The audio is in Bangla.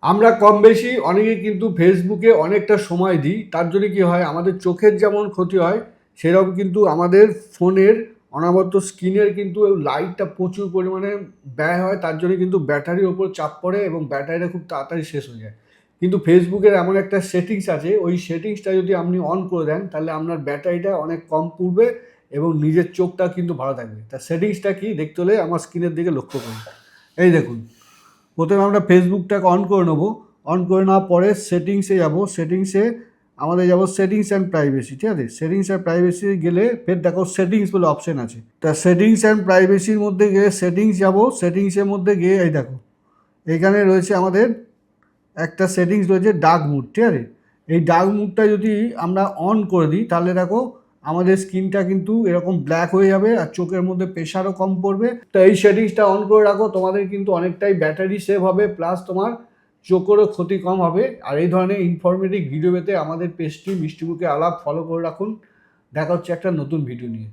আমরা কম বেশি অনেকেই কিন্তু ফেসবুকে অনেকটা সময় দিই, তার জন্য কি হয় আমাদের চোখের যেমন ক্ষতি হয় সেরকম কিন্তু আমাদের ফোনের অনবরত স্ক্রিনের কিন্তু লাইটটা প্রচুর পরিমাণে ব্যয় হয়, তার জন্য কিন্তু ব্যাটারির ওপর চাপ পড়ে এবং ব্যাটারিটা খুব তাড়াতাড়ি শেষ হয়ে যায়। কিন্তু ফেসবুকের এমন একটা সেটিংস আছে, ওই সেটিংসটা যদি আপনি অন করে দেন তাহলে আপনার ব্যাটারিটা অনেক কম পুড়বে এবং নিজের চোখটা কিন্তু ভালো থাকবে। তা সেটিংসটা কি দেখতে হলে আমার স্ক্রিনের দিকে লক্ষ্য করুন। এই দেখুন, প্রথমে আমরা ফেসবুকটাকে অন করে নেবো। অন করে নেওয়ার পরে সেটিংসে যাব, সেটিংসে আমাদের যাব সেটিংস অ্যান্ড প্রাইভেসি, ঠিক আছে। সেটিংস অ্যান্ড প্রাইভেসি গেলে ফের দেখো সেটিংস বলে অপশন আছে। তা সেটিংস অ্যান্ড প্রাইভেসির মধ্যে গিয়ে সেটিংস যাব, সেটিংসের মধ্যে গিয়ে এই দেখো এখানে রয়েছে আমাদের একটা সেটিংস রয়েছে ডার্ক মুড, ঠিক আছে। এই ডার্ক মুডটা যদি আমরা অন করে দিই তাহলে দেখো আমাদের স্কিনটা কিন্তু এরকম ব্ল্যাক হয়ে যাবে আর চোখের মধ্যে প্রেশারও কম পড়বে। তো এই সেটিংসটা অন করে রাখো, তোমাদের কিন্তু অনেকটাই ব্যাটারি সেভ হবে, প্লাস তোমার চোখেরও ক্ষতি কম হবে। আর এই ধরনের ইনফরমেটিভ ভিডিও পেতে আমাদের পেজটি মিষ্টিমুখে আলাপ ফলো করে রাখুন। দেখা হচ্ছে একটা নতুন ভিডিও নিয়ে।